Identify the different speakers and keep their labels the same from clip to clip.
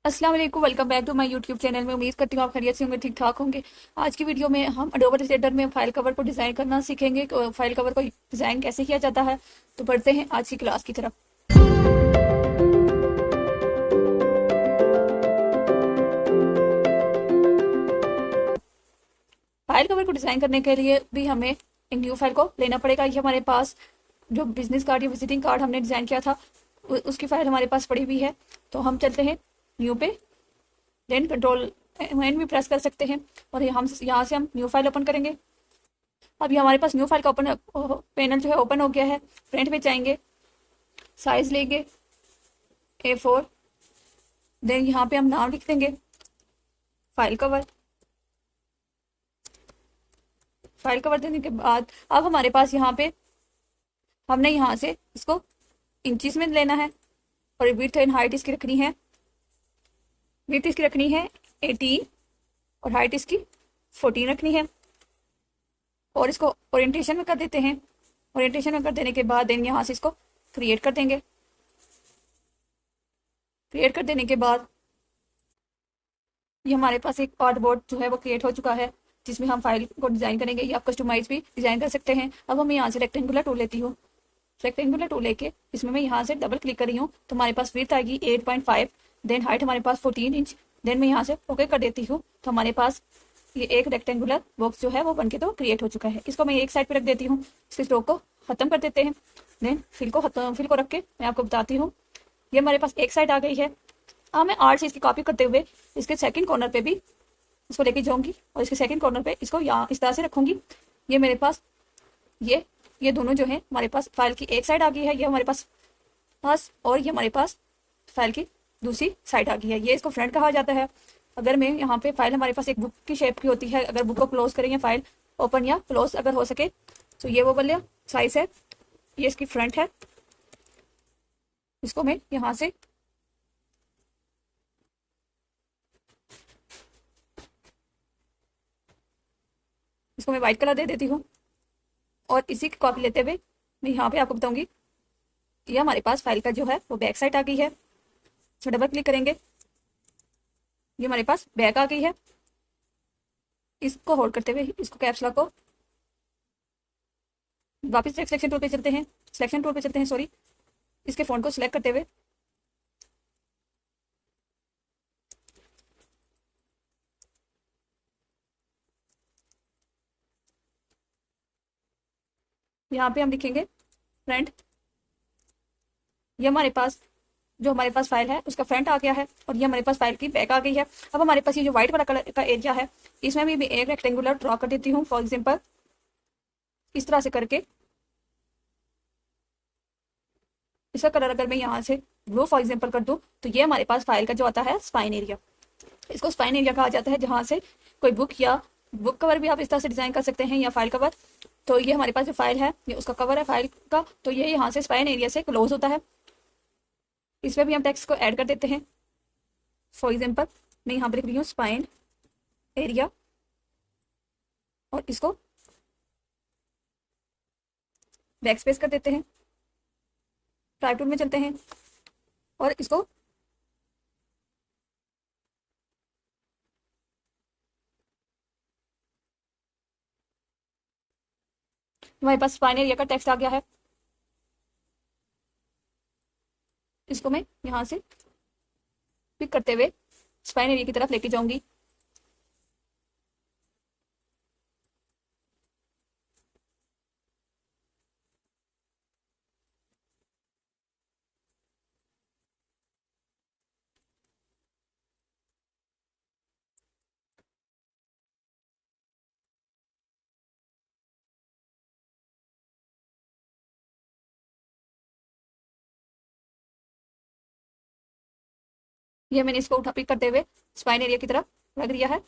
Speaker 1: अस्सलाम वालेकुम, welcome back to my YouTube channel में। उम्मीद करती हूँ आप खैरियत से होंगे, ठीक ठाक होंगे। आज की वीडियो में हम एडोब इलस्ट्रेटर में फाइल कवर को डिज़ाइन करना सीखेंगे। फाइल कवर को डिज़ाइन कैसे किया जाता है। तो बढ़ते हैं आज की क्लास की तरफ। फाइल कवर को डिज़ाइन करने के लिए भी हमें एक न्यू फाइल को लेना पड़ेगा। ये हमारे पास जो बिजनेस कार्ड या विजिटिंग कार्ड हमने डिज़ाइन किया था उसकी फाइल हमारे पास पड़ी हुई है। तो हम चलते हैं न्यू पे, देन कंट्रोल एन भी प्रेस कर सकते हैं और हम यहाँ से हम न्यू फाइल ओपन करेंगे। अभी हमारे पास न्यू फाइल का ओपन पैनल जो है ओपन हो गया है। प्रिंट पे जाएंगे, साइज लेंगे A4, देन यहाँ पे हम नाम लिख देंगे फाइल कवर। फाइल कवर देने के बाद अब हमारे पास यहाँ पे हमने यहाँ से इसको इंचेस में लेना है और विड्थ एंड हाइट इसकी रखनी है। विड्थ इसकी रखनी है 18 और हाइट इसकी 14 रखनी है। और इसको ओरिएंटेशन में कर देते हैं। ओरिएंटेशन में कर देने के बाद देन यहाँ से इसको क्रिएट कर देंगे। क्रिएट कर देने के बाद ये हमारे पास एक आर्टबोर्ड जो है वो क्रिएट हो चुका है, जिसमें हम फाइल को डिज़ाइन करेंगे या आप कस्टमाइज भी डिज़ाइन कर सकते हैं। अब हम यहाँ से रेक्टेंगुलर टूल लेती हूँ। रेक्टेंगुलर टूल लेके इसमें मैं यहाँ से डबल क्लिक कर रही हूँ तो हमारे पास विड्थ आएगी 8.5, देन हाइट हमारे पास 14 इंच। देन मैं यहाँ से ओके कर देती हूँ तो हमारे पास ये एक रेक्टेंगुलर बॉक्स जो है वो बनके तो क्रिएट हो चुका है। इसको मैं एक साइड पे रख देती हूँ। इसके स्ट्रोक को खत्म कर देते हैं। देन फिल को रख के मैं आपको बताती हूँ। ये हमारे पास एक साइड आ गई है। अब मैं आर्ट से इसकी कॉपी करते हुए इसके सेकंड कॉर्नर पे भी इसको लेके जाऊंगी और इसके सेकंड कॉर्नर पे इसको यहाँ इस तरह से रखूंगी। ये मेरे पास ये दोनों जो है हमारे पास फाइल की एक साइड आ गई है। ये हमारे पास और ये हमारे पास फाइल की दूसरी साइड आ गई है। ये इसको फ्रंट कहा जाता है। अगर मैं यहाँ पे फाइल हमारे पास एक बुक की शेप की होती है, अगर बुक को क्लोज करेंगे फाइल ओपन या क्लोज अगर हो सके तो ये वो वाला साइज है। ये इसकी फ्रंट है। इसको मैं यहाँ से इसको मैं व्हाइट कलर दे देती हूँ और इसी की कॉपी लेते हुए मैं यहाँ पे आपको बताऊंगी। ये हमारे पास फाइल का जो है वो बैक साइड आ गई है। इसमें डबल क्लिक करेंगे, ये हमारे पास बैक आ गई है। इसको होल्ड करते हुए इसको कैप्स लॉक को वापस सिलेक्शन टूल पे चलते हैं। सॉरी, इसके फ़ॉन्ट को सिलेक्ट करते हुए यहाँ पे हम लिखेंगे फ्रंट। ये हमारे पास जो हमारे पास फाइल है उसका फ्रंट आ गया है और ये हमारे पास फाइल की बैक आ गई है। अब हमारे पास ये जो व्हाइट वाला कलर का एरिया है इसमें भी मैं एक रेक्टेंगुलर ड्रॉ कर देती हूँ। फॉर एग्जाम्पल इस तरह से करके इसका कलर अगर मैं यहाँ से ब्लू फॉर एग्जाम्पल कर दूँ तो ये हमारे पास फाइल का जो आता है स्पाइन एरिया। इसको स्पाइन एरिया कहा जाता है, जहाँ से कोई बुक या बुक कवर भी आप इस तरह से डिज़ाइन कर सकते हैं या फाइल कवर। तो ये हमारे पास जो फाइल है ये उसका कवर है फाइल का, तो ये यहाँ से स्पाइन एरिया से क्लोज होता है। इसमें भी हम टेक्स्ट को ऐड कर देते हैं। फॉर एग्जाम्पल मैं यहाँ पर लिख रही हूँ स्पाइन एरिया और इसको बैक स्पेस कर देते हैं। टाइप टूल में चलते हैं और इसको हमारे पास स्पाइन एरिया का टेक्स्ट आ गया है। इसको मैं यहाँ से पिक करते हुए स्पाइन एरिया की तरफ लेके जाऊंगी। ये मैंने इसको उठा पिक करते हुए स्पाइन एरिया की तरफ रख दिया है।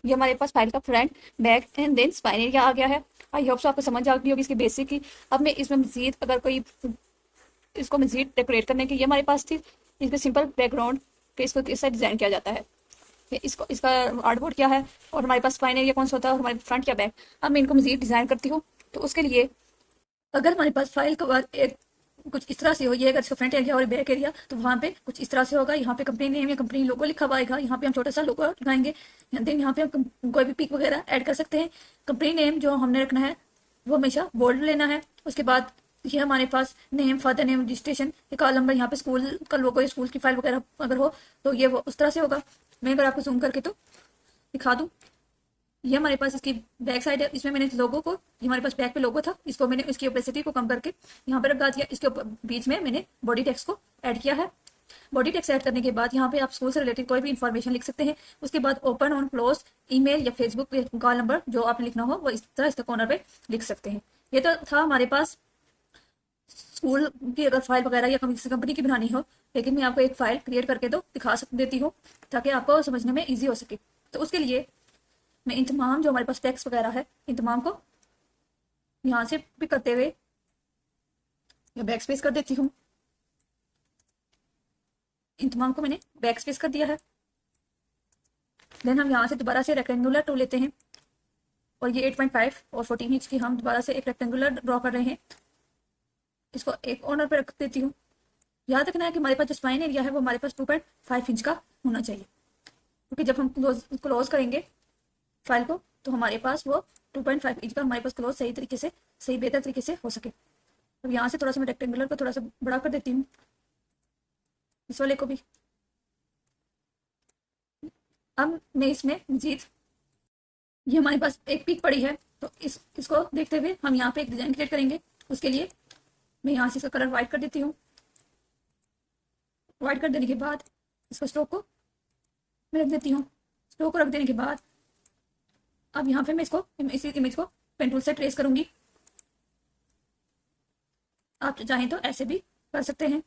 Speaker 1: ये हमारे पास फाइल का front back and then spine area आ गया है। आई होप सो आपको समझ आ गई होगी इसकी बेसिक की। अब मैं इसमें मजीद अगर कोई इसको मजीद डेकोरेट करने की ये हमारे पास थी इसमें सिंपल बैकग्राउंड के इसको किस तरह डिज़ाइन किया जाता है। इसको इसका आर्टबोर्ड क्या है और हमारे पास स्पाइन एरिया कौन सा होता है और हमारे फ्रंट क्या बैक। अब मैं इनको मजीद डिज़ाइन करती हूँ। तो उसके लिए अगर हमारे पास फाइल कवर एक कुछ इस तरह से हो। ये अगर इसका फ्रंट एरिया और बैक एरिया तो वहाँ पे कुछ इस तरह से होगा। यहाँ पे कंपनी नेम या कंपनी लोगो लिखा हुआ आएगा। यहाँ पे हम छोटा सा लोगो लगाएंगे। देन यहाँ पे हम कोई भी पिक वगैरह ऐड कर सकते हैं। कंपनी नेम जो हमने रखना है वो हमेशा बोल्ड लेना है। उसके बाद ये हमारे पास नेम, फादर नेम, रजिस्ट्रेशन, एक कॉलम नंबर, यहाँ पे स्कूल का लोगो या स्कूल की फाइल वगैरह अगर हो तो ये वो उस तरह से होगा। मैं अगर आपको जूम करके तो दिखा दूँ, ये हमारे पास इसकी बैक साइड है। इसमें मैंने लोगो को, ये हमारे पास बैक पे लोगो था, इसको मैंने इसकी ओपेसिटी को कम करके यहाँ पे रखा दिया। इसके बीच में मैंने बॉडी टेक्स्ट को ऐड किया है। बॉडी टेक्स्ट ऐड करने के बाद यहाँ पे आप स्कूल से रिलेटेड कोई भी इन्फॉर्मेशन लिख सकते हैं। उसके बाद ओपन और क्लोज, ईमेल या फेसबुक कॉल नंबर जो आपने लिखना हो वो इस तरह इसका कॉर्नर पे लिख सकते हैं। ये तो था हमारे पास स्कूल की अगर फाइल वगैरह या किसी कंपनी की बनानी हो। लेकिन मैं आपको एक फाइल क्रिएट करके तो दिखा देती हूँ ताकि आपको समझने में ईजी हो सके। तो उसके लिए मैं इन तमाम जो हमारे पास टेक्स्ट वगैरह है इन तमाम को यहाँ से पिक करते हुए या बैक स्पेस कर देती हूँ। इन तमाम को मैंने बैक स्पेस कर दिया है। देन हम यहाँ से दोबारा से रेक्टेंगुलर टूल लेते हैं और ये 8.5 और 14 इंच की हम दोबारा से एक रेक्टेंगुलर ड्रॉ कर रहे हैं। इसको एक कॉर्नर पे रख देती हूँ। याद रखना है कि हमारे पास जो स्पाइन एरिया है वो हमारे पास 2.5 इंच का होना चाहिए, क्योंकि जब हम क्लोज करेंगे फाइल को तो हमारे पास वो 2.5 इंच का हमारे पास क्लोज सही तरीके से, सही बेहतर तरीके से हो सके। अब यहाँ से थोड़ा सा मैं रेक्टेंगुलर को थोड़ा सा बड़ा कर देती हूँ, इस वाले को भी। अब मैं इसमें मजीद, ये हमारे पास एक पिक पड़ी है तो इसको देखते हुए हम यहाँ पे एक डिजाइन क्रिएट करेंगे। उसके लिए मैं यहाँ से इसका कलर व्हाइट कर देती हूँ। व्हाइट कर देने के बाद इसको स्ट्रोक को मैं रख देती हूँ। स्ट्रोक को रख देने के बाद अब यहाँ पे मैं इसको, इसी इमेज को पेन टूल से ट्रेस करूंगी। आप चाहें तो ऐसे भी कर सकते हैं।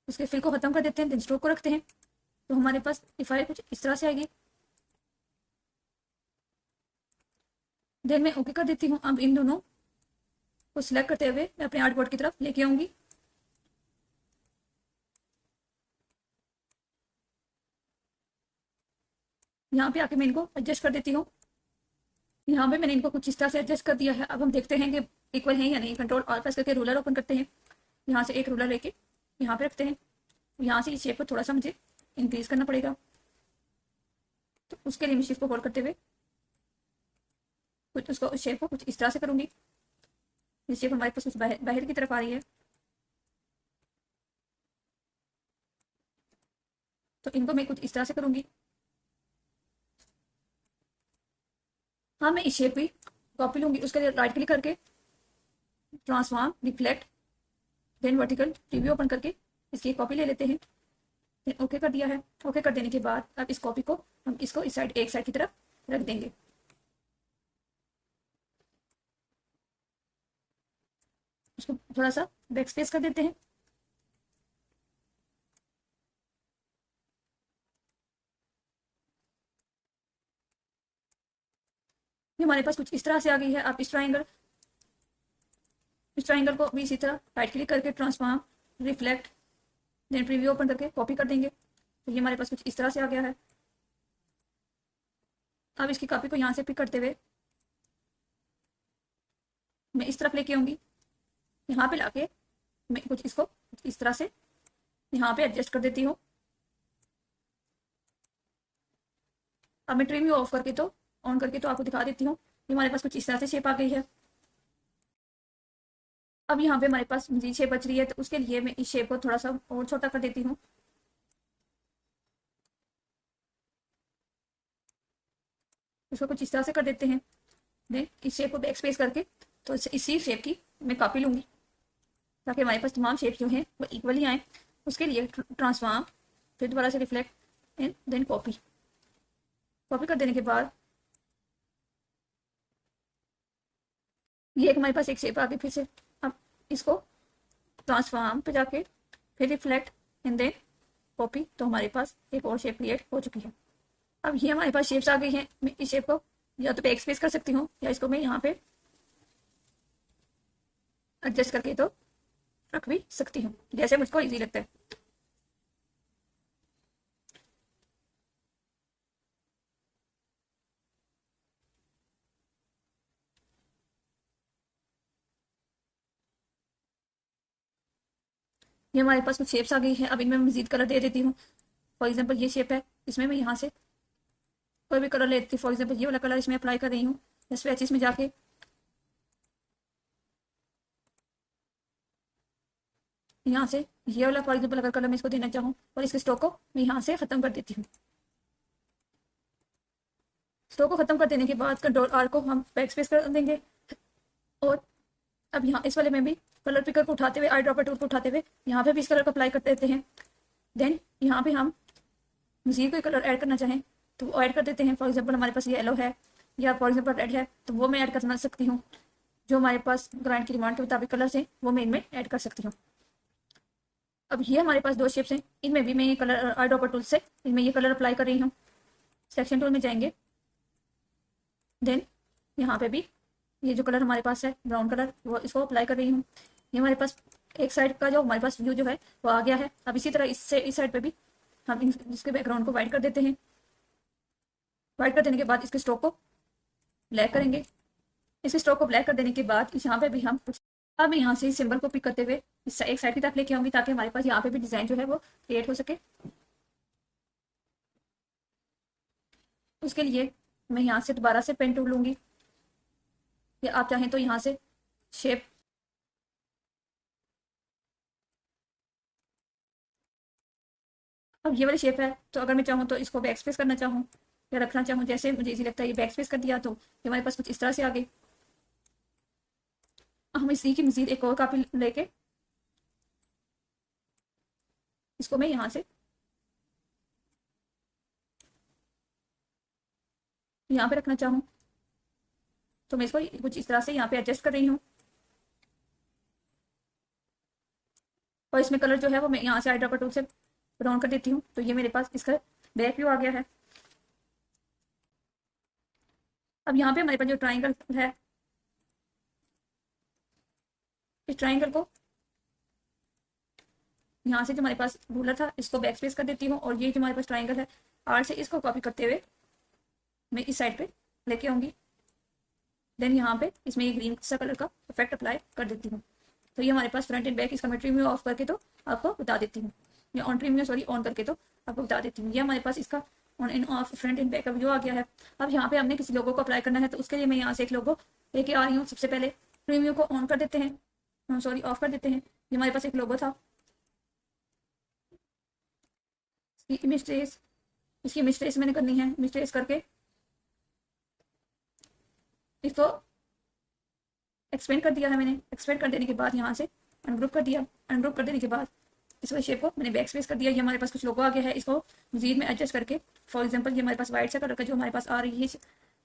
Speaker 1: उसके फिल को खत्म कर देते हैं, देन स्ट्रोक को रखते हैं तो हमारे पास ये फाइल कुछ इस तरह से आएगी। देन मैं ओके कर देती हूँ। अब इन दोनों को सिलेक्ट करते हुए मैं अपने आर्टबोर्ड की तरफ लेके आऊंगी। यहाँ पे आके मैं इनको एडजस्ट कर देती हूँ। यहाँ पे मैंने इनको कुछ इस तरह से एडजस्ट कर दिया है। अब हम देखते हैं कि इक्वल है या नहीं। कंट्रोल ऑल प्रेस करके रूलर ओपन करते हैं। यहाँ से एक रूलर लेके यहाँ पे रखते हैं। यहाँ से इस शेप को थोड़ा सा मुझे इंक्रीज करना पड़ेगा, तो उसके लिए मैं शिफ्ट को होल्ड करते हुए कुछ उसको शेप को कुछ इस तरह से करूंगी। ये शेप हमारे पास कुछ बाहर की तरफ आ रही है, तो इनको मैं कुछ इस तरह से करूंगी। हाँ, मैं इस शेप की कॉपी लूंगी। उसके लिए राइट क्लिक करके transform, reflect, then vertical preview open करके इसकी एक कॉपी ले लेते हैं। देन ओके कर दिया है। ओके कर देने के बाद अब इस कॉपी को हम इसको इस साइड, एक साइड की तरफ रख देंगे। उसको थोड़ा सा बैक स्पेस कर देते हैं। ये हमारे पास कुछ इस तरह से आ गई है। आप इस ट्राइंगल को भी इसी तरह राइट क्लिक करके transform, reflect, then preview open करके कॉपी कर देंगे। तो ये हमारे पास कुछ इस तरह से आ गया है। अब इसकी कॉपी को यहाँ से पिक करते हुए मैं इस तरफ लेके आऊंगी। यहाँ पे लाके मैं कुछ इसको इस तरह से यहाँ पे एडजस्ट कर देती हूँ। अब मैं ट्रिम ऑफ करके तो ऑन करके तो आपको दिखा देती हूँ। ये हमारे पास कुछ इस तरह से शेप आ गई है। अब यहाँ पे हमारे पास मजीद शेप बच रही है, तो उसके लिए मैं इस शेप को थोड़ा सा और छोटा कर देती हूँ। इसको कुछ इस तरह से कर देते हैं। देन इस शेप को बैक स्पेस करके तो इसी शेप की मैं कॉपी लूंगी ताकि हमारे पास तमाम शेप जो हैं वो इक्वली आए। उसके लिए ट्रांसफॉर्म, फिर दोबारा से reflect and then copy. Copy कर देने के बाद ये एक हमारे पास एक शेप आ गई फिर से। अब इसको ट्रांसफॉर्म पे जाके फिर रिफ्लेक्ट एंड देन कॉपी, तो हमारे पास एक और शेप क्रिएट हो चुकी है। अब ये हमारे पास शेप्स आ गई हैं। मैं इस शेप को या तो बैक स्पेस कर सकती हूँ या इसको मैं यहाँ पे एडजस्ट करके तो रख भी सकती हूँ, जैसे मुझको इजी लगता है। ये हमारे पास कुछ शेप्स आ गई है। अब इनमें मजीद कलर दे देती हूँ। फॉर एग्जाम्पल ये शेप है, इसमें मैं यहाँ से कोई भी कलर लेती हूँ। फॉर एग्जाम्पल ये वाला कलर इसमें अप्लाई कर रही हूँ। स्वेचेस में जाके यहाँ से ये वाला फॉर एग्जाम्पल अगर कलर मैं इसको देना चाहूँ और इसके स्ट्रोक को मैं यहाँ से ख़त्म कर देती हूँ। स्ट्रोक को ख़त्म कर देने के बाद कंट्रोल आर को हम बैक स्पेस कर देंगे। और अब यहाँ इस वाले में भी कलर पिकर को उठाते हुए, आई ड्रॉपर टूल को उठाते हुए यहाँ पे भी इस कलर को अप्लाई कर देते हैं। देन यहाँ पे हम मजीद कोई कलर ऐड करना चाहें तो वो ऐड कर देते हैं। फॉर एग्जाम्पल हमारे पास ये येलो है या फॉर एग्जाम्पल रेड है, तो वो मैं ऐड कर सकती हूँ। जो हमारे पास क्लाइंट की डिमांड के मुताबिक कलर्स हैं वो मैं इनमें ऐड कर सकती हूँ। अब ये हमारे पास दो शेप्स हैं, इनमें भी मैं ये कलर आई ड्रॉपर टूल से इनमें ये कलर अप्लाई कर रही हूँ। सेक्शन टूल में जाएंगे, देन यहाँ पे भी ये जो कलर हमारे पास है ब्राउन कलर, वो इसको अप्लाई कर रही हूँ। ये हमारे पास एक साइड का जो हमारे पास व्यू जो है वो आ गया है। अब इसी तरह इससे इस साइड पे भी हम इसके बैकग्राउंड को वाइट कर देते हैं। वाइट कर देने के बाद इसके स्ट्रोक को ब्लैक करेंगे। इसके स्ट्रोक को ब्लैक कर देने के बाद इस यहाँ पे भी हम कुछ, अब मैं यहाँ से इस सिंबल को पिक करते हुए इस एक साइड की तरफ लेके आऊंगी ताकि हमारे पास यहाँ पे भी डिजाइन जो है वो क्रिएट हो सके। उसके लिए मैं यहाँ से दोबारा से पेन टूल लूंगी, या आप चाहें तो यहाँ से शेप अब ये वाली शेप है, तो अगर मैं चाहूँ तो इसको बैक स्पेस करना चाहूँ या रखना चाहूँ, जैसे मुझे इजी लगता है। ये बैक स्पेस कर दिया तो ये हमारे पास कुछ इस तरह से आ गई। हम इसी की मजीद एक और कॉपी लेके इसको मैं यहाँ से यहाँ पे रखना चाहूँ तो मैं इसको कुछ इस तरह से यहाँ पे एडजस्ट कर रही हूँ। और इसमें कलर जो है वो मैं यहाँ से आई ड्रॉपर टूल से ब्राउन कर देती हूँ, तो ये मेरे पास इसका बैक व्यू आ गया है। अब यहाँ पे हमारे पास जो ट्राइंगल है, इस ट्राइंगल को यहाँ से जो हमारे पास रूलर था इसको बैक स्पेस कर देती हूँ, और ये जो हमारे पास ट्राइंगल है आर से इसको कॉपी करते हुए मैं इस साइड पे लेके आऊँगी। देन यहाँ पे इसमें ये ग्रीन सा कलर का इफेक्ट अप्लाई कर देती हूँ। तो ये हमारे पास फ्रंट एंड बैक, इसका मैं ट्रिम व्यू ऑफ करके तो आपको बता देती हूँ, या on trim view sorry on करके तो आपको बता देती हूँ। ये हमारे पास इसका on end of front end back का व्यू आ गया है। अब यहाँ पे हमने किसी लोगो को अप्लाई करना है, तो उसके लिए मैं यहाँ से एक लोगो लेके आ रही हूँ। सबसे पहले ट्रिम व्यू को ऑन कर देते हैं, सॉरी ऑफ कर देते हैं। ये हमारे पास एक लोगो था, इमेज ट्रेस, इसकी इमेज ट्रेस मैंने करनी है। इमेज ट्रेस करके इसको एक्सपेंड कर दिया है मैंने। एक्सपेंड कर देने के बाद यहाँ से अनग्रुप कर दिया। अनग्रुप कर देने के बाद इस वाले शेप को मैंने बैक स्पेस कर दिया। ये हमारे पास कुछ लोगो आ गया है, इसको मजीद में एडजस्ट करके फॉर एग्जांपल ये हमारे पास वाइट से कलर का जो हमारे पास आ रही है,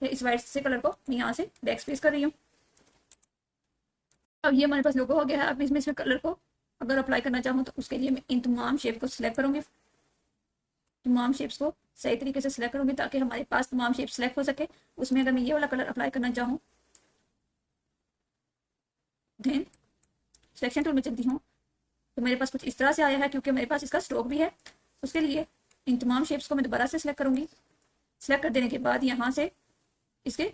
Speaker 1: इस वाइट से कलर को मैं यहाँ से बैक स्पेस कर रही हूँ। अब ये हमारे पास लोगो हो गया है। अब इसमें कलर को अगर अप्लाई करना चाहूँ तो उसके लिए मैं इन तमाम शेप को सिलेक्ट करूँगी। तमाम शेप्स को सही तरीके से सिलेक्ट करूँगी ताकि हमारे पास तमाम शेप सिलेक्ट हो सके। उसमें अगर मैं ये वाला कलर अप्लाई करना चाहूँ, देन सिलेक्शन टूल में चलती हूँ तो मेरे पास कुछ इस तरह से आया है, क्योंकि मेरे पास इसका स्ट्रोक भी है। उसके लिए इन तमाम शेप्स को मैं दोबारा से सिलेक्ट करूँगी। सिलेक्ट कर देने के बाद यहाँ से इसके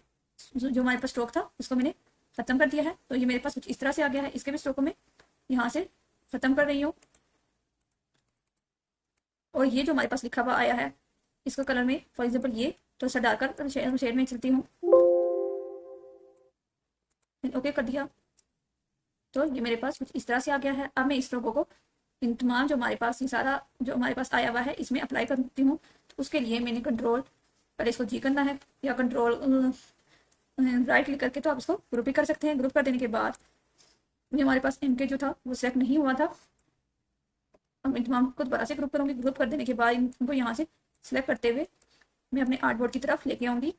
Speaker 1: जो हमारे पास स्ट्रोक था उसको मैंने ख़त्म कर दिया है, तो ये मेरे पास कुछ इस तरह से आ गया है। इसके भी स्ट्रोक को मैं यहाँ से ख़त्म कर रही हूँ। और ये जो हमारे पास लिखा हुआ आया है इसका कलर में फॉर एग्जाम्पल ये तो सा डार्कर शेड में चलती हूँ, ओके कर दिया। तो ये मेरे पास कुछ इस तरह से आ गया है। अब मैं इस लोगो को इन तमाम जो हमारे पास ये सारा जो हमारे पास आया हुआ है इसमें अप्लाई करती हूँ। तो उसके लिए मैंने कंट्रोल पहले इसको जी करना है, या कंट्रोल राइट क्लिक करके तो आप इसको ग्रुप भी कर सकते हैं। ग्रुप कर देने के बाद ये हमारे पास इनके जो था वो सिलेक्ट नहीं हुआ था। अब इन तमाम को दोबारा से ग्रुप करूँगी। ग्रुप कर देने के बाद इनको यहाँ से सिलेक्ट करते हुए मैं अपने आर्टबोर्ड की तरफ लेके आऊँगी।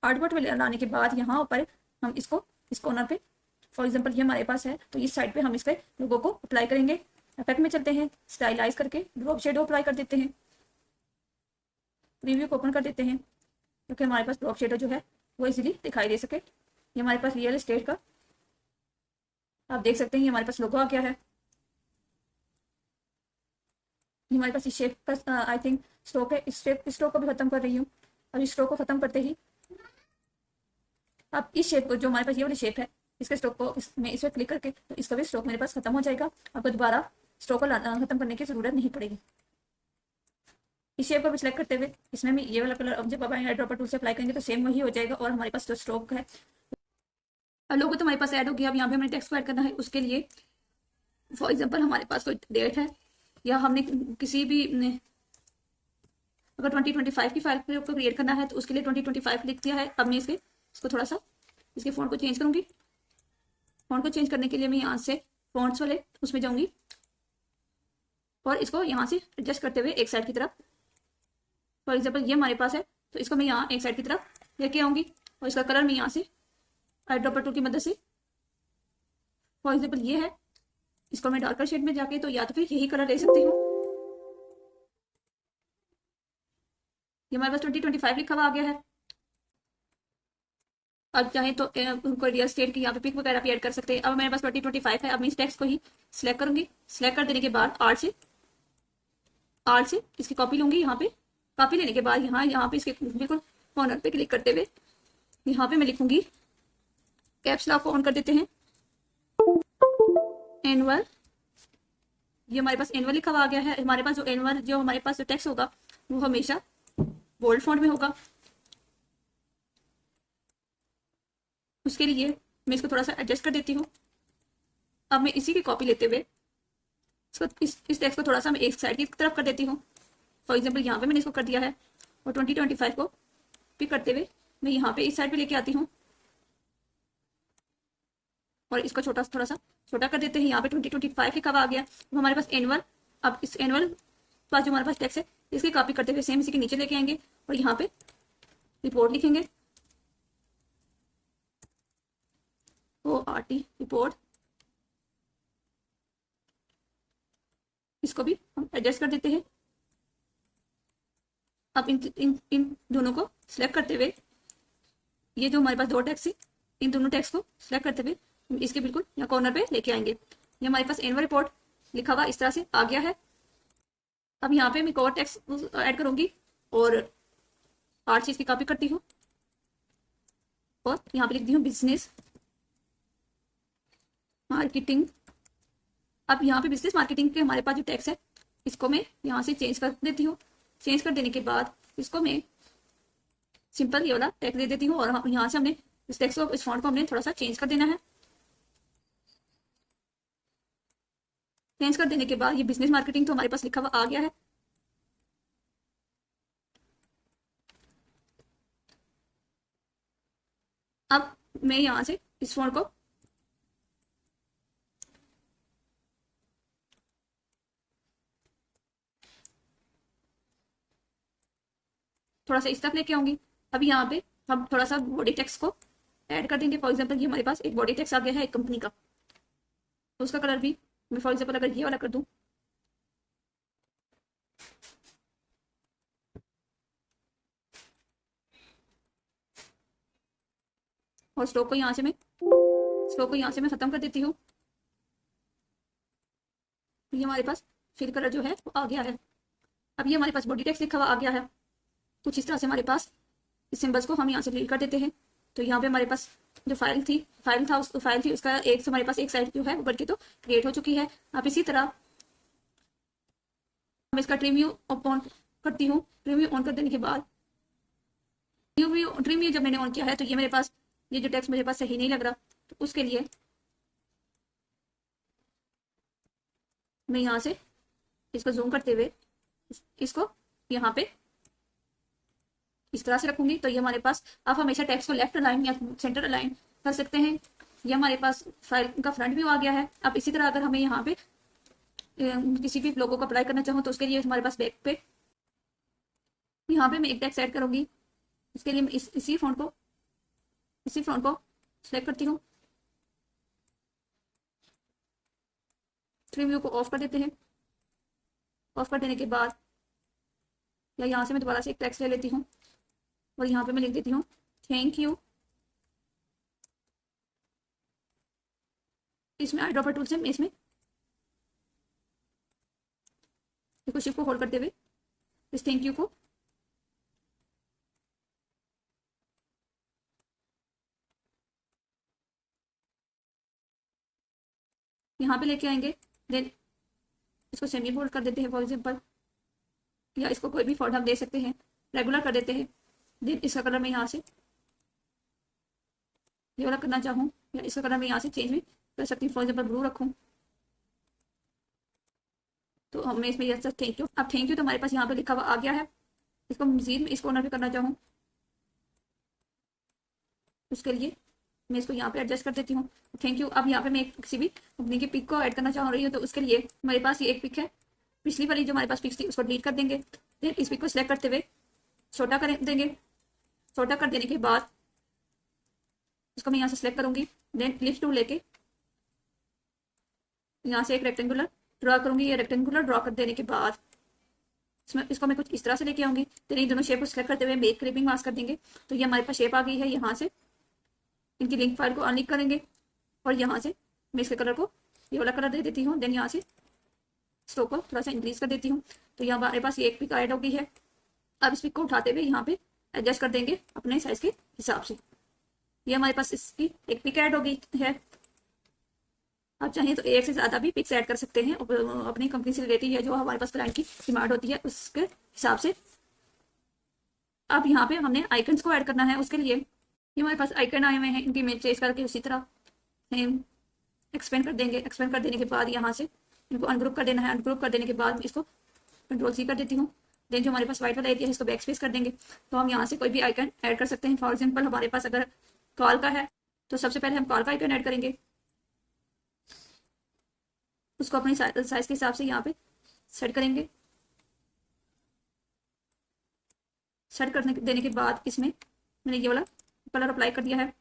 Speaker 1: आर्टबोर्ड में लाने के बाद यहाँ ऊपर हम इसको इस कॉर्नर पे फॉर एग्जांपल ये हमारे पास है तो इस साइड पे हम इसके लोगो को अप्लाई करेंगे। इफेक्ट में चलते हैं, स्टाइलाइज करके ड्रॉप शेडो अप्लाई कर देते हैं। प्रीव्यू को ओपन कर देते हैं क्योंकि हमारे पास ड्रॉप शेडो जो है वो इजीली दिखाई दे सके। ये हमारे पास रियल एस्टेट का आप देख सकते हैं, ये हमारे पास लोगो आ गया है। ये हमारे पास इस शेप का आई थिंक स्ट्रोक है। इस स्ट्रोक को भी खत्म कर रही हूँ। अब इस स्ट्रोक को खत्म करते ही अब इस शेप को, जो हमारे पास ये वाली शेप है, इसके स्ट्रोक को मैं इस पर क्लिक करके, तो इसका भी स्ट्रोक मेरे पास खत्म हो जाएगा। आपको दोबारा स्ट्रोक को खत्म करने की जरूरत नहीं पड़ेगी। इस शेप को भी सिलेक्ट करते हुए इसमें भी ये वाला कलर, अब जब आप आई ड्रॉपर टूल से अप्लाई करेंगे तो सेम वही हो जाएगा, और हमारे पास जो स्ट्रोक है लोगो तो हमारे पास ऐड हो गया। अब यहाँ पे हमें टेक्स्ट को ऐड करना है। उसके लिए फॉर एग्जांपल हमारे पास कोई डेट है, या हमने किसी भी अगर 2025 की फाइल को क्रिएट करना है तो उसके लिए 2025 लिख दिया है। अब मैं इसको थोड़ा सा इसके फॉन्ट को चेंज करूंगी। फॉन्ट को चेंज करने के लिए मैं यहाँ से फॉन्ट्स वाले उसमें जाऊंगी और इसको यहाँ से एडजस्ट करते हुए एक साइड की तरफ, फॉर एग्जाम्पल ये हमारे पास है तो इसको मैं यहाँ एक साइड की तरफ लेके आऊंगी, और इसका कलर मैं यहाँ से आई ड्रॉपर टूल की मदद से, फॉर एग्जाम्पल ये है, इसको मैं डार्कर शेड में जाके तो या तो फिर यही कलर ले सकती हूँ। ये हमारे पास 2025 लिखा हुआ आ गया है। अब चाहे तो रियल स्टेट की यहाँ पे पिक वगैरह भी ऐड कर सकते हैं। अब मेरे पास 2025 है। अब मैं इस टेक्स्ट को ही सिलेक्ट करूंगी। सिलेक्ट कर देने के बाद आर्ट से इसकी कॉपी लूंगी। यहाँ पे कॉपी लेने के बाद यहाँ पे इसके बिल्कुल कॉर्नर पे क्लिक करते हुए यहाँ पे मैं लिखूंगी, कैप्स लॉक को ऑन कर देते हैं, एनुअल। ये हमारे पास एनुअल लिखा हुआ आ गया है। हमारे पास जो एनुअल जो हमारे पास जो टेक्स्ट होगा वो हमेशा बोल्ड फॉन्ट में होगा। उसके लिए मैं इसको थोड़ा सा एडजस्ट कर देती हूँ। अब मैं इसी की कॉपी लेते हुए इस टेक्स्ट को थोड़ा सा मैं एक साइड की तरफ कर देती हूँ। फॉर एग्जाम्पल यहाँ पे मैंने इसको कर दिया है, और 2025 को पिक करते हुए मैं यहाँ पे इस साइड पे लेके आती हूँ और इसको थोड़ा सा छोटा कर देते हैं। यहाँ पे 2025 लिखा हुआ आ गया। अब हमारे पास एनुअल, अब इस एनुअल पास जो हमारे पास टेक्स्ट है इसकी कॉपी करते हुए सेम इसी के नीचे लेके आएंगे और यहाँ पे रिपोर्ट लिखेंगे, ORT रिपोर्ट। इसको भी हम एडजस्ट कर देते हैं। अब इन दोनों को सिलेक्ट करते हुए ये जो हमारे पास दो टेक्स्ट है, इन दोनों टेक्स्ट को सिलेक्ट करते हुए इसके बिल्कुल यहाँ कॉर्नर पे लेके आएंगे। ये हमारे पास एनुअल रिपोर्ट लिखा हुआ इस तरह से आ गया है। अब यहाँ पे मैं एक और टेक्स्ट ऐड करूंगी और आर्ट चीज की कॉपी करती हूँ और यहाँ पे लिखती हूँ बिजनेस मार्केटिंग। अब यहाँ पे बिजनेस मार्केटिंग के हमारे पास जो टेक्स्ट है इसको मैं यहाँ से चेंज कर देती हूँ। चेंज कर देने के बाद इसको मैं सिंपल ये वाला टेक्स्ट दे देती हूँ और यहाँ से हमने इस टेक्स्ट को, इस फॉन्ट को हमने थोड़ा सा चेंज कर देना है। चेंज कर देने के बाद ये बिजनेस मार्केटिंग तो हमारे पास लिखा हुआ आ गया है। अब मैं यहाँ से इस फॉन्ट को थोड़ा सा इस तरफ लेके आऊंगी। अब यहाँ पे हम थोड़ा सा बॉडी टेक्स्ट को ऐड कर देंगे। फॉर एग्जाम्पल ये हमारे पास एक बॉडी टेक्स्ट आ गया है एक कंपनी का, तो उसका कलर भी मैं फॉर एग्जाम्पल अगर ये वाला कर दूं और स्ट्रोक को यहाँ से मैं खत्म कर देती हूँ। ये हमारे पास फिल कलर जो है वो आ गया है। अब ये हमारे पास बॉडी टेक्स्ट लिखा हुआ आ गया है। कुछ इस तरह से हमारे पास इस सिंबल्स को हम यहाँ से डिलीट कर देते हैं। तो यहाँ पे हमारे पास जो फाइल थी उसका एक से हमारे पास एक साइड जो है ऊपर की तो क्रिएट हो चुकी है। अब इसी तरह मैं इसका ट्रिम व्यू ऑन करती हूँ। ट्रिम व्यू ऑन कर देने के बाद ट्रिम व्यू जब मैंने ऑन किया है तो ये मेरे पास ये जो टेक्स्ट मेरे पास सही नहीं लग रहा, तो उसके लिए मैं यहाँ से इसको जूम करते हुए इसको यहाँ पे इस तरह से रखूंगी। तो ये हमारे पास, आप हमेशा टेक्स्ट को लेफ्ट अलाइन या सेंटर अलाइन कर सकते हैं। ये हमारे पास फाइल का फ्रंट व्यू आ गया है। अब इसी तरह अगर हमें यहाँ पे किसी भी लोगो को अप्लाई करना चाहूँ तो उसके लिए हमारे पास बैक पे यहाँ पे मैं एक टेक्स्ट ऐड करूंगी। इसके लिए मैं इसी फॉन्ट को सिलेक्ट करती हूँ। ट्रिम व्यू को ऑफ कर देते हैं। ऑफ कर देने के बाद या यहाँ से मैं दोबारा से एक टेक्स्ट ले लेती हूँ और यहाँ पे मैं लिख देती हूँ थैंक यू। इसमें आई ड्रॉपर टूल से मैं इसमें शिफ्ट को होल्ड करते हुए इस थैंक यू को यहाँ पे लेके आएंगे, देन इसको सेमी बोल्ड कर देते हैं फॉर एग्जाम्पल, या इसको कोई भी फॉन्ट हम दे सकते हैं, रेगुलर कर देते हैं। देन इसका कलर मैं यहाँ से ये वाला करना चाहूँ, या इसका कलर मैं यहाँ से चेंज भी कर सकती हूँ, फॉर एग्जाम्पल ब्लू रखूँ। तो हमें इसमें यह थैंक यू, अब थैंक यू तो हमारे पास यहाँ पे लिखा हुआ आ गया है। इसको मजीद में इस कॉर्नर पे करना चाहूँ, उसके लिए मैं इसको यहाँ पे एडजस्ट कर देती हूँ, थैंक यू। अब यहाँ पे मैं किसी भी कंपनी की पिक को ऐड करना चाह रही हूँ, तो उसके लिए हमारे पास ये एक पिक है, पिछली वाली जो हमारे पास पिक्स थी उसको डिलीट कर देंगे। देन इस पिक को सिलेक्ट करते हुए छोटा कर देंगे, छोटा कर देने के बाद इसको मैं यहाँ से सिलेक्ट करूंगी। देन लिफ्ट टूल लेके यहाँ से एक रेक्टेंगुलर ड्रॉ करूंगी। ये रेक्टेंगुलर ड्रॉ कर देने के बाद इसमें इसको मैं कुछ इस तरह से लेके आऊंगी। देन इन दोनों शेप को सिलेक्ट करते हुए मेक क्लिपिंग मास्क कर देंगे, तो ये हमारे पास शेप आ गई है। यहाँ से इनकी लिंक फाइल को अनलिंक करेंगे और यहाँ से मैं इसके कलर को ये वाला कलर दे देती हूँ। देन यहाँ से स्ट्रोक को थोड़ा सा इंक्रीज कर देती हूँ, तो यहाँ हमारे पास ये एक पिक ऐड हो गई है। अब इस पिक को उठाते हुए यहाँ पे एडजस्ट कर देंगे अपने साइज के हिसाब से। ये हमारे पास इसकी एक पिक ऐड हो गई है। आप चाहें तो एक से ज़्यादा भी पिक्स ऐड कर सकते हैं अपनी कंपनी से रिलेटेड या जो हमारे पास क्लाइंट की डिमांड होती है उसके हिसाब से। अब यहाँ पे हमने आइकन्स को ऐड करना है, उसके लिए ये हमारे पास आइकन आए हुए हैं, इनकी इमेज चेंज करके उसी तरह सेम एक्सपेंड कर देंगे। एक्सपेंड कर देने के बाद यहाँ से इनको अनग्रुप कर देना है। अनग्रुप कर देने के बाद इसको Ctrl+C कर देती हूँ। देन जो हमारे पास व्हाइट वाला एरिया है इसको बैक स्पेस कर देंगे, तो हम यहाँ से कोई भी आइकन ऐड कर सकते हैं। फॉर एग्जाम्पल हमारे पास अगर कॉल का है तो सबसे पहले हम कॉल का आइकन ऐड करेंगे, उसको अपनी साइज के हिसाब से यहाँ पे सेट करेंगे। सेट करने देने के बाद इसमें मैंने ये वाला कलर अप्लाई कर दिया है।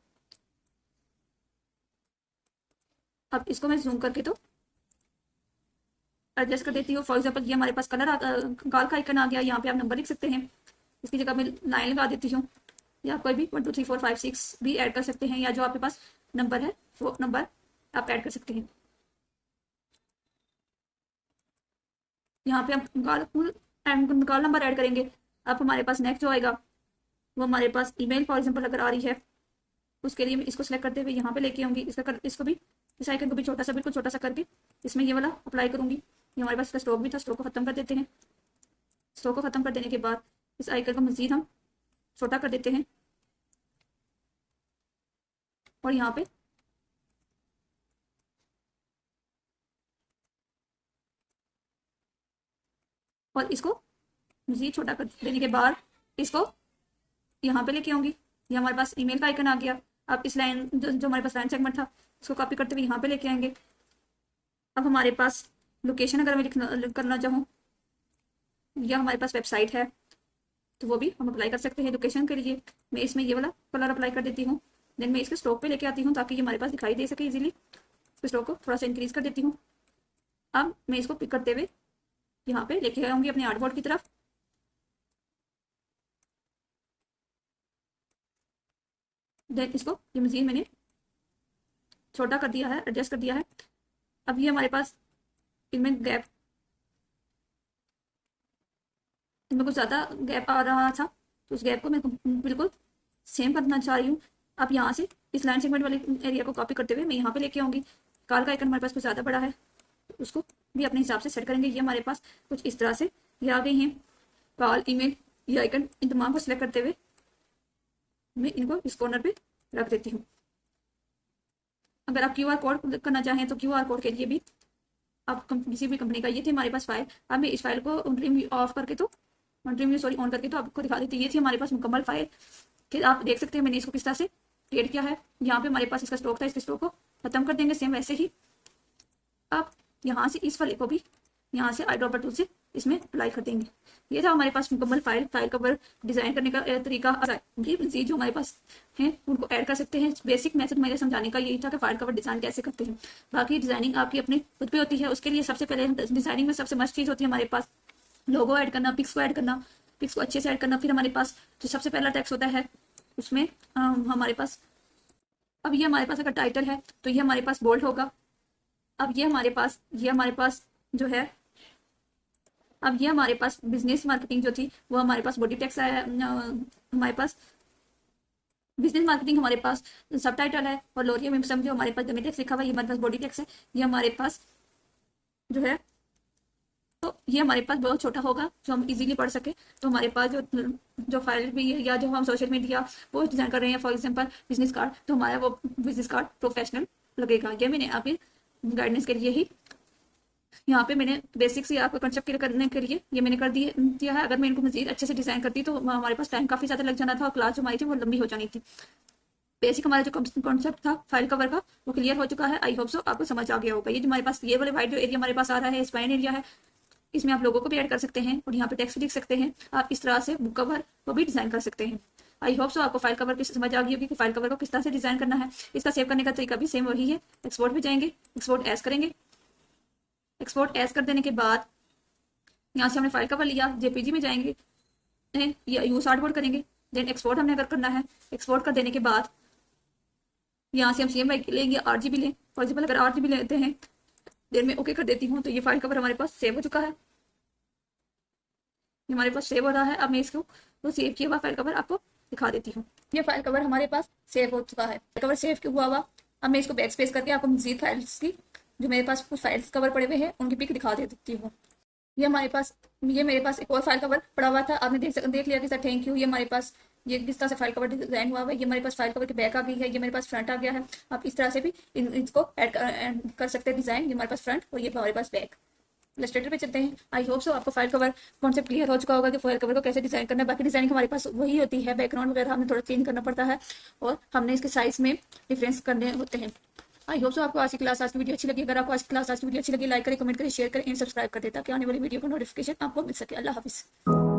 Speaker 1: अब इसको मैं जूम करके तो एडजस्ट कर देती हूँ। फॉर एग्जाम्पल ये हमारे पास कॉल का आइकन आ गया, यहाँ पे आप नंबर लिख सकते हैं, इसकी जगह मैं लाइन लगा देती हूँ, या कोई भी 1 2 3 4 5 6 भी ऐड कर सकते हैं, या जो आपके पास नंबर है वो नंबर आप ऐड कर सकते हैं। यहाँ पे हम कॉल नंबर ऐड करेंगे। अब हमारे पास नेक्स्ट जो आएगा वो हमारे पास ईमेल फॉर एग्जाम्पल अगर आ रही है, उसके लिए मैं इसको सेलेक्ट करते हुए यहाँ पे लेके आऊँगी। इसको भी इस आइकन को भी छोटा सा, बिल्कुल छोटा सा करके इसमें ये वाला अप्लाई करूँगी। ये हमारे पास इसका स्ट्रोक भी था, स्ट्रोक को खत्म कर देते हैं। स्ट्रोक को खत्म कर देने के बाद इस आइकन को मजीद हम छोटा कर देते हैं और यहाँ पे और इसको मजीद छोटा कर देने के बाद इसको यहाँ पे लेके आऊंगी। ये हमारे पास ईमेल का आइकन आ गया। अब इस लाइन जो हमारे पास लाइन सेगमेंट था इसको कॉपी करते हुए यहाँ पे लेके आएंगे। अब हमारे पास लोकेशन अगर मैं करना चाहूँ या हमारे पास वेबसाइट है तो वो भी हम अप्लाई कर सकते हैं। लोकेशन के लिए मैं इसमें ये वाला कलर अप्लाई कर देती हूँ। देन मैं इसके स्ट्रोक पे लेके आती हूँ ताकि ये हमारे पास दिखाई दे सके इजीली। इसके स्ट्रोक को थोड़ा सा इंक्रीज कर देती हूँ। अब मैं इसको पिक करते हुए यहाँ पे लेके आऊँगी अपने आर्टबोर्ड की तरफ। देन इसको ये मजीद मैंने छोटा कर दिया है, एडजस्ट कर दिया है। अब ये हमारे पास इनमें गैप, इनमें कुछ ज़्यादा गैप आ रहा था तो उस गैप को मैं बिल्कुल सेम करना चाह रही हूँ। अब यहाँ से इस लाइन सेगमेंट वाले एरिया को कॉपी करते हुए मैं यहाँ पे लेके आऊँगी। कॉल का आइकन हमारे पास कुछ ज़्यादा बड़ा है तो उसको भी अपने हिसाब से सेट करेंगे। ये हमारे पास कुछ इस तरह से ये आ गई हैं कॉल, ईमेल, ये आइकन, इन तमाम को सिलेक्ट करते हुए मैं इनको इस कॉर्नर पे रख देती हूँ। अगर आप क्यूआर कोड करना चाहें तो क्यूआर कोड के लिए भी आप किसी भी कंपनी का, ये थी हमारे पास फाइल। अब मैं इस फाइल को ऑफ करके तो ऑन करके तो आपको दिखा देती। ये थी हमारे पास मुकम्मल फाइल कि आप देख सकते हैं मैंने इसको किस तरह से क्रिएट किया है। यहाँ पे हमारे पास इसका स्ट्रोक था, इसके स्ट्रोक को खत्म कर देंगे सेम वैसे ही। अब यहाँ से इस वाले को भी यहाँ से आई ड्रॉपर टूल से इसमें अप्लाई कर देंगे। ये था हमारे पास मुकम्मल फाइल कवर डिजाइन करने का तरीका। ये जो हमारे पास हैं उनको ऐड कर सकते हैं। बेसिक मेथड मेरे समझाने का यही था कि फाइल कवर डिजाइन कैसे करते हैं। बाकी डिजाइनिंग आपकी अपने खुद पे होती है। उसके लिए सबसे पहले डिजाइनिंग में सबसे मस्त चीज़ होती है हमारे पास लोगो ऐड करना, पिक्स को ऐड करना, पिक्स को अच्छे से ऐड करना। फिर हमारे पास जो सबसे पहला टेक्स्ट होता है उसमें हमारे पास, अब ये हमारे पास अगर टाइटल है तो ये हमारे पास बोल्ड होगा। अब ये हमारे पास जो है, अब ये हमारे पास बिजनेस मार्केटिंग जो थी वो हमारे पास बॉडी टेक्स्ट आया, हमारे पास बिजनेस मार्केटिंग हमारे पास सब टाइटल है, और लोरिया में समझो हमारे पास डमी टेक्स्ट लिखा हुआ है, ये हमारे पास बॉडी टेक्स्ट है, ये हमारे पास जो है, तो ये हमारे पास बहुत छोटा होगा जो हम इजीली पढ़ सके। तो हमारे पास जो फाइल भी है या जो हम सोशल मीडिया वो डिजाइन कर रहे हैं, फॉर एग्जांपल बिजनेस कार्ड, तो हमारा वो बिजनेस कार्ड प्रोफेशनल लगेगा। ये मैंने आपकी गाइडेंस के लिए ही यहाँ पे मैंने बेसिक्स ही आपको कंसेप्ट क्लियर करने के लिए ये मैंने कर दिया है। अगर मैं इनको मजीद अच्छे से डिजाइन करती तो हमारे पास टाइम काफी ज्यादा लग जाना था और क्लास जो हमारी थी वो लंबी हो जानी थी। बेसिक हमारा जो कॉन्सेप्ट था फाइल कवर का वो क्लियर हो चुका है। आई होप सो आपको समझ आ गया होगा। ये जो हमारे पास ये वाले वाइट जो एरिया हमारे पास आ रहा है स्पाइन एरिया है, इसमें आप लोगों को भी ऐड कर सकते हैं और यहाँ पे टेक्स्ट लिख सकते हैं। आप इस तरह से बुक कवर को भी डिजाइन कर सकते हैं। आई होप सो आपको फाइल कवर की समझ आ गई होगी कि फाइल कवर को किस तरह से डिजाइन करना है। इसका सेव करने का तरीका भी सेम वही है। एक्सपोर्ट पे जाएंगे, एक्सपोर्ट एज करेंगे, एक्सपोर्ट एज कर देने के बाद यहाँ से हमने फाइल कवर लिया, जेपीजी में जाएंगे या यूज आर्टबोर्ड करेंगे, देन एक्सपोर्ट हमने अगर करना है। एक्सपोर्ट कर देने के बाद यहाँ से हम CMY लेंगे, RGB लें, फॉर एग्जाम्पल अगर RGB लेते हैं देन मैं ओके कर देती हूँ तो ये फाइल कवर हमारे पास सेव हो चुका है। ये हमारे पास सेव हो रहा है। अब मैं इसको तो सेव किया हुआ फाइल कवर आपको दिखा देती हूँ। ये फाइल कवर हमारे पास सेव हो चुका है। फाइल कवर सेव क्यों हुआ। अब मैं इसको बैक स्पेस करके आपको मजीद फाइल्स की जो मेरे पास कुछ फाइल्स कवर पड़े हुए हैं उनकी पिक दिखा देती हूँ। ये मेरे पास एक और फाइल कवर पड़ा हुआ था, आपने देख लिया कि सर थैंक यू। ये हमारे पास ये किस तरह से फाइल कवर डिजाइन हुआ है। ये हमारे पास फाइल कवर की बैक आ गई है, ये मेरे पास फ्रंट आ गया है। आप इस तरह से भी इसको ऐड कर सकते हैं डिजाइन। ये हमारे पास फ्रंट और ये हमारे पास बैक। इलस्ट्रेटर पे चलते हैं। आई होप सो आपको फाइल कवर कॉन्सेप्ट क्लियर हो चुका होगा कि फाइल कवर को कैसे डिजाइन करना है। बाकी डिजाइनिंग हमारे पास वही होती है, बैकग्राउंड वगैरह हमने थोड़ा चेंज करना पड़ता है और हमने इसके साइज में डिफरेंस करने होते हैं। आई होप सो आपको आज की क्लास, आज की वीडियो अच्छी लगी। अगर आपको आज की क्लास, आज की वीडियो अच्छी लगी, लाइक करें, कमेंट करें, शेयर करें, एंड सब्सक्राइब कर दें ताकि आने वाली वीडियो का नोटिफिकेशन आपको मिल सके। अल्लाह हाफिज़।